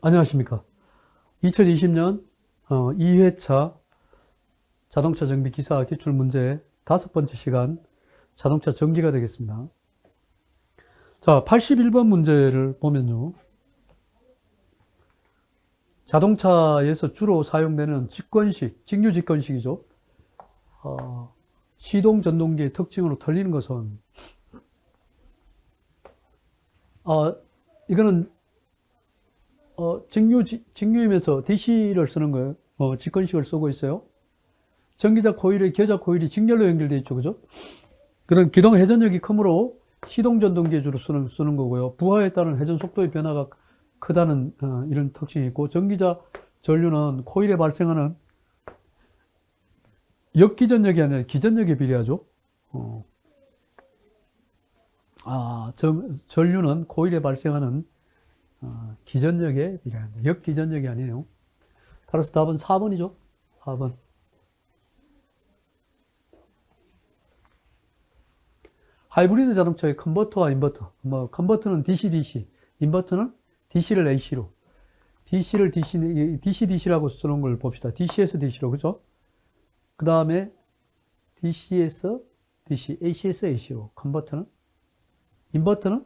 안녕하십니까. 2020년 2회차 자동차 정비 기사 기출 문제 5번째 시간 자동차 정기가 되겠습니다. 자, 81번 문제를 보면요. 자동차에서 주로 사용되는 직관식, 직류 직관식이죠. 시동 전동기의 특징으로 틀리는 것은 이거는 직류이면서 DC를 쓰는 거예요. 직관식을 쓰고 있어요. 전기자 코일의 겨자 코일이 직렬로 연결되어 있죠. 그죠? 그런 기동 회전력이 크므로 시동 전동기에 주로 쓰는 거고요. 부하에 따른 회전 속도의 변화가 크다는 이런 특징이 있고, 전기자 전류는 코일에 발생하는 역기전력이 아니라 기전력에 비례하죠. 전류는 코일에 발생하는 기전력에 비례한다. 역기전력이 아니에요. 따라서 답은 4번이죠. 4번. 하이브리드 자동차의 컨버터와 인버터. 컨버터는 DC-DC, 인버터는 DC를 AC로. DC-DC라고 쓰는 걸 봅시다. DC에서 DC로, 그죠? 그 다음에 DC에서 DC, AC에서 AC로. 컨버터는. 인버터는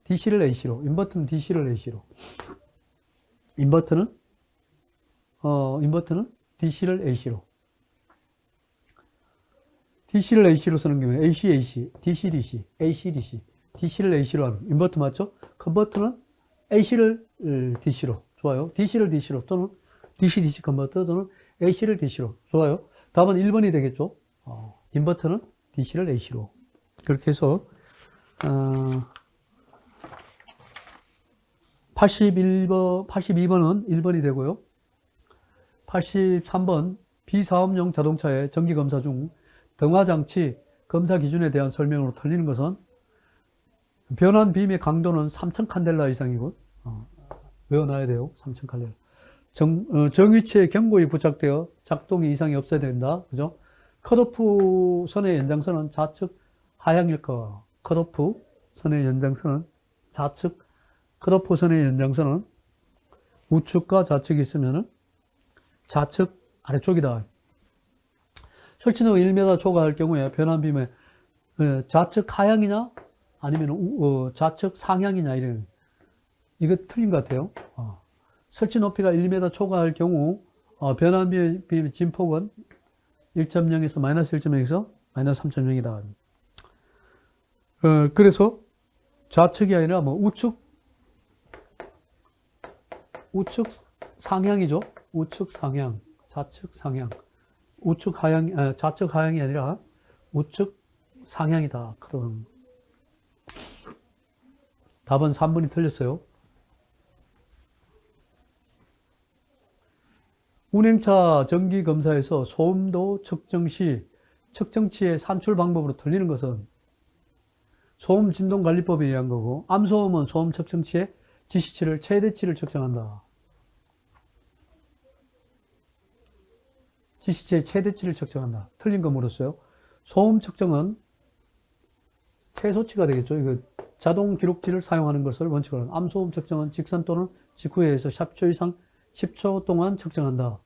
DC를 AC로. 인버터는 DC를 AC로. 인버터는 DC를 AC로. DC를 AC로 쓰는 경우에 AC, AC, DC, DC, AC, DC, DC를 AC로 하는 인버터 맞죠? 컨버터는 AC를 DC로. 좋아요. DC를 DC로 또는 DC, DC 컨버터 또는 AC를 DC로. 좋아요. 답은 1번이 되겠죠? 인버터는 DC를 AC로. 그렇게 해서 82번은 1번이 되고요. 83번 비사업용 자동차의 정기검사 중 등화장치 검사 기준에 대한 설명으로 틀리는 것은 변환 빔의 강도는 3000 칸델라 이상이고 외워놔야 돼요. 3000 칸델라. 정위치에 경고이 부착되어 작동이 이상이 없어야 된다. 그죠? 컷오프 선의 연장선은 좌측 하향일 거. 컷오프 선의 연장선은 좌측, 컷오프 선의 연장선은 우측과 좌측이 있으면은 좌측 아래쪽이다. 설치는 1m 초과할 경우에 변환빔의 좌측 하향이냐 아니면 좌측 상향이냐 이런 이거 틀린 것 같아요. 설치 높이가 1m 초과할 경우 변환빔의 진폭은 1.0에서 마이너스 1.0에서 마이너스 3.0이다. 그래서 좌측이 아니라 우측 상향이죠. 우측 상향, 좌측 상향. 우측 하향, 좌측 하향이 아니라 우측 상향이다. 그럼 답은 3번이 틀렸어요. 운행차 정기 검사에서 소음도 측정 시 측정치의 산출 방법으로 틀리는 것은 소음 진동 관리법에 의한 거고, 암소음은 소음 측정치의 지시치를 최대치를 측정한다. 지시치의 최대치를 측정한다. 틀린 거 물었어요. 소음 측정은 최소치가 되겠죠. 이거 자동 기록지를 사용하는 것을 원칙으로 하는. 암소음 측정은 직선 또는 직후에 의해서 10초 이상 10초 동안 측정한다.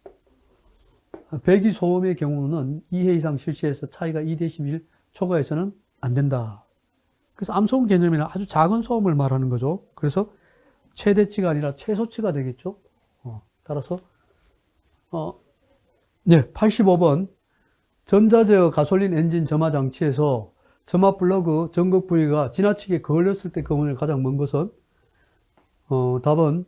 배기 소음의 경우는 2회 이상 실시해서 차이가 2dB 초과해서는 안 된다. 그래서 암소음 개념이나 아주 작은 소음을 말하는 거죠. 그래서 최대치가 아니라 최소치가 되겠죠. 따라서 네, 85번 전자제어 가솔린 엔진 점화 장치에서 점화 플러그 전극 부위가 지나치게 걸렸을 때 거문을 가장 먼 것은 답은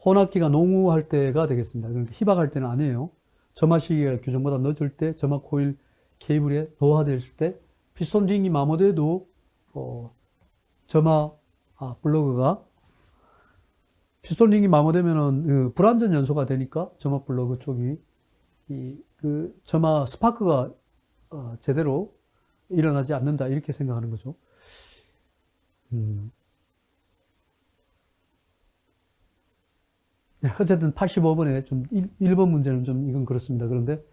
혼합기가 농후할 때가 되겠습니다. 그런데 희박할 때는 아니에요. 점화 시기가 규정보다 늦을 때, 점화 코일 케이블에 노화되었을 때, 피스톤 링이 마모돼도 점화 플러그가 피스톤 링이 마모되면은 불완전 연소가 되니까 점화 플러그 쪽이 점화 스파크가 제대로 일어나지 않는다 이렇게 생각하는 거죠. 네, 어쨌든 85번에 좀 1번 문제는 좀 이건 그렇습니다. 그런데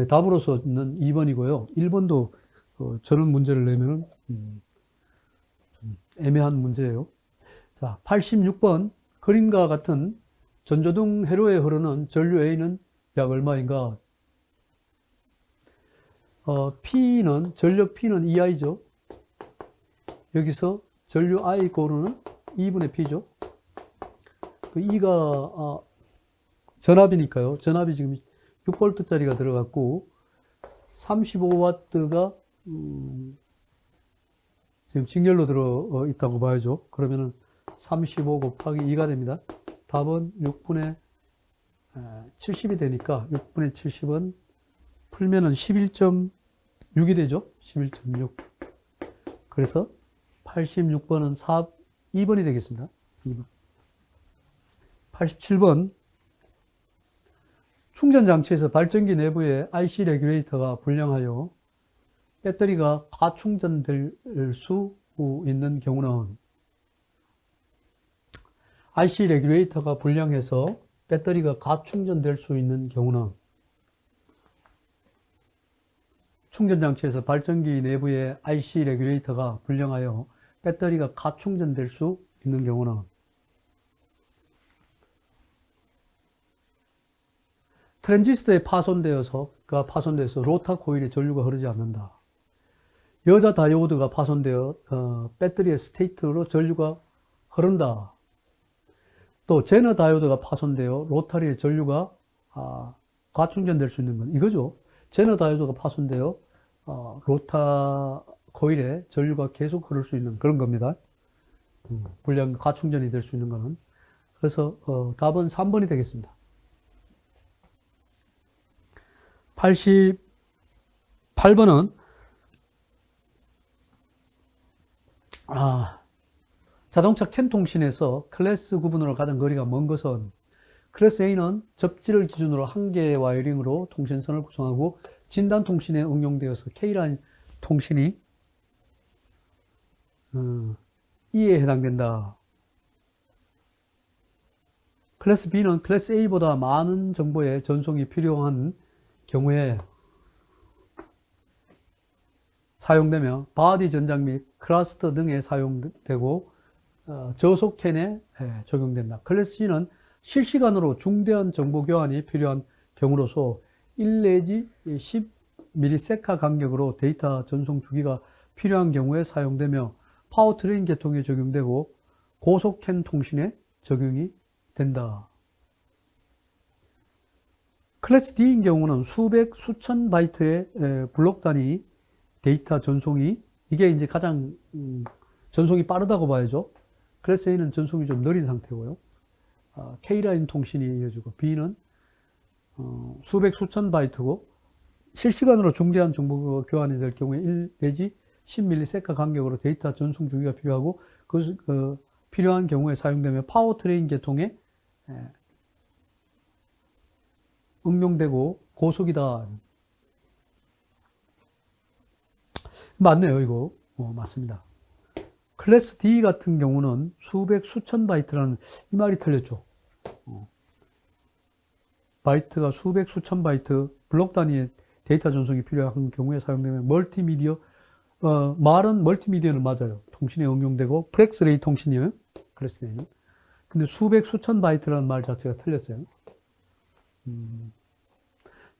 답으로서는 2번이고요. 1번도 저런 문제를 내면은 좀 애매한 문제예요. 자, 86번 그림과 같은 전조등 회로에 흐르는 전류 A는 약 얼마인가? P는, 전력 P는 EI죠. 여기서 전류 I 고르는 2분의 P죠. 그 E가 전압이니까요. 전압이 지금 6V짜리가 들어갔고 35W가 지금 직렬로 들어 있다고 봐야죠. 그러면은 35 곱하기 2가 됩니다. 답은 6분의 70이 되니까 6분의 70은 풀면은 11.6이 되죠. 11.6. 그래서 86번은 2번이 되겠습니다. 2번. 87번. 충전장치에서 발전기 내부에 IC 레귤레이터가 불량하여 배터리가 가충전될 수 있는 경우는 IC 레귤레이터가 불량해서 배터리가 가충전될 수 있는 경우는 충전장치에서 발전기 내부에 IC 레귤레이터가 불량하여 배터리가 가충전될 수 있는 경우는 트랜지스터에 파손되어서 로타 코일에 전류가 흐르지 않는다. 여자 다이오드가 파손되어 배터리의 스테이트로 전류가 흐른다. 또 제너 다이오드가 파손되어 로타리의 전류가 과충전될 수 있는 건 이거죠. 제너 다이오드가 파손되어 로타 코일에 전류가 계속 흐를 수 있는 그런 겁니다. 불량 과충전이 될 수 있는 거는. 그래서 답은 3번이 되겠습니다. 88번은 자동차 캔 통신에서 클래스 구분으로 가장 거리가 먼 것은 클래스 A는 접지를 기준으로 한 개의 와이링으로 통신선을 구성하고 진단 통신에 응용되어서 K라인 통신이 E에 해당된다. 클래스 B는 클래스 A보다 많은 정보의 전송이 필요한 경우에 사용되며 바디 전장 및 클러스터 등에 사용되고 저속 캔에 적용된다. 클래스 C는 실시간으로 중대한 정보 교환이 필요한 경우로서 1 내지 10ms 간격으로 데이터 전송 주기가 필요한 경우에 사용되며 파워트레인 계통에 적용되고 고속 캔 통신에 적용이 된다. 클래스 D인 경우는 수백, 수천 바이트의 블록 단위 데이터 전송이 이게 이제 가장 전송이 빠르다고 봐야죠. 클래스 A는 전송이 좀 느린 상태고요. K라인 통신이 이어지고 B는 수백, 수천 바이트고 실시간으로 중대한 정보 교환이 될 경우에 1 내지 10ms 간격으로 데이터 전송 주기가 필요하고 필요한 경우에 사용되며 파워트레인 계통에 응용되고 고속이다. 맞네요, 이거. 맞습니다. 클래스 D 같은 경우는 수백, 수천 바이트라는 이 말이 틀렸죠. 바이트가 수백, 수천 바이트 블록 단위의 데이터 전송이 필요한 경우에 사용되면 멀티미디어, 말은 멀티미디어는 맞아요. 통신에 응용되고 프렉스레이 통신이에요. 클래스 D는. 근데 수백, 수천 바이트라는 말 자체가 틀렸어요.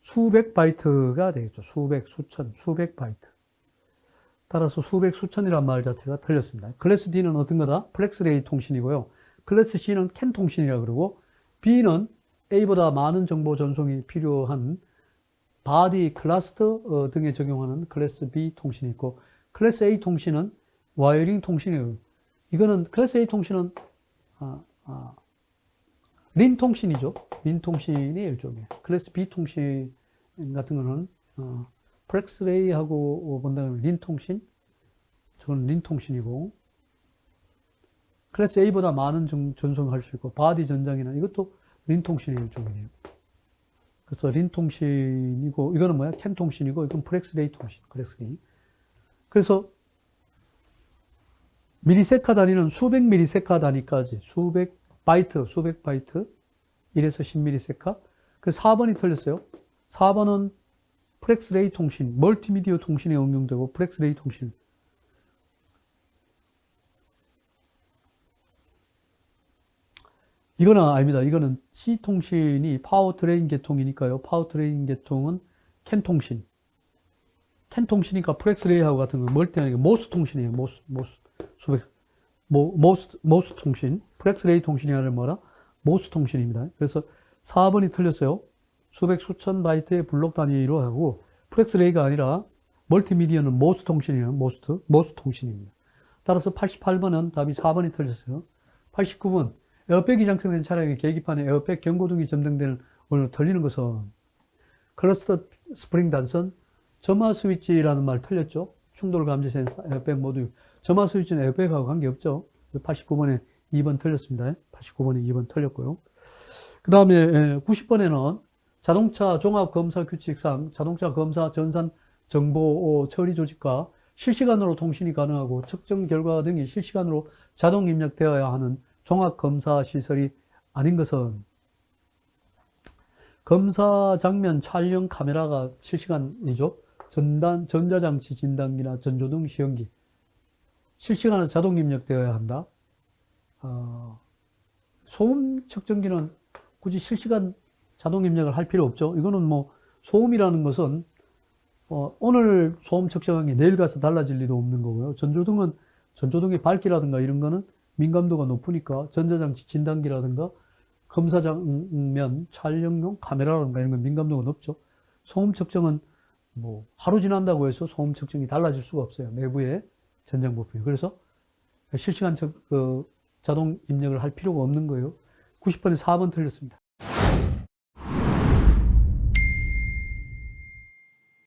수백 바이트가 되겠죠. 수백, 수천, 수백 바이트. 따라서 수백, 수천이라는 말 자체가 틀렸습니다. 클래스 D는 어떤 거다? 플렉스레이 통신이고요. 클래스 C는 캔 통신이라고 그러고, B는 A보다 많은 정보 전송이 필요한 바디, 클러스터 등에 적용하는 클래스 B 통신이 있고, 클래스 A 통신은 와이어링 통신이에요. 이거는 클래스 A 통신은 린 통신이죠. 린 통신이 일종이에요. 클래스 B 통신 같은 거는 프렉스레이하고 본다면 린 통신, 저건 린 통신이고, 클래스 A보다 많은 전송을 할 수 있고, 바디 전장이나 이것도 린 통신의 일종이에요. 그래서 린 통신이고, 이거는 뭐야? 캔 통신이고, 이건 프렉스레이 통신, 프렉스레이. 그래서 미리세카 단위는 수백 미리세카 단위까지, 수백 바이트, 1에서 10mseka. 그래서 4번이 틀렸어요. 4번은 프렉스레이 통신, 멀티미디어 통신에 응용되고 프렉스레이 통신. 이거는 아닙니다. 이거는 C통신이 파워트레인 계통이니까요. 파워트레인 계통은 캔통신. 캔통신이니까 프렉스레이하고 같은 거 멀티하는 게 모스통신이에요. 모스통신. 프렉스레이 통신이 아니라 뭐라? 모스통신입니다. 그래서 4번이 틀렸어요. 수백 수천 바이트의 블록 단위로 하고 프렉스레이가 아니라 멀티미디어는 모스통신이에요. 모스통신입니다. 따라서 88번은 답이 4번이 틀렸어요. 89번 에어백이 장착된 차량의 계기판에 에어백 경고등이 점등되는 원으로 틀리는 것은 클러스터 스프링 단선, 점화 스위치라는 말 틀렸죠. 충돌 감지 센서, 에어백 모두. 점화 스위치는 에어백하고 관계없죠. 89번에 2번 틀렸습니다. 89번에 2번 틀렸고요. 그 다음에 90번에는 자동차 종합검사 규칙상 자동차 검사 전산 정보 처리 조직과 실시간으로 통신이 가능하고 측정 결과 등이 실시간으로 자동 입력되어야 하는 종합검사 시설이 아닌 것은 검사 장면 촬영 카메라가 실시간이죠. 전자장치 진단기나 전조등 시험기 실시간으로 자동 입력되어야 한다. 소음 측정기는 굳이 실시간 자동 입력을 할 필요 없죠. 이거는 뭐 소음이라는 것은 오늘 소음 측정한 게 내일 가서 달라질 리도 없는 거고요. 전조등의 밝기라든가 이런 거는 민감도가 높으니까 전자장치 진단기라든가 검사 장면 촬영용 카메라라든가 이런 건 민감도가 높죠. 소음 측정은 뭐 하루 지난다고 해서 소음 측정이 달라질 수가 없어요. 내부의 전장 부품이. 그래서 실시간 자동 입력을 할 필요가 없는 거예요. 90번에 4번 틀렸습니다.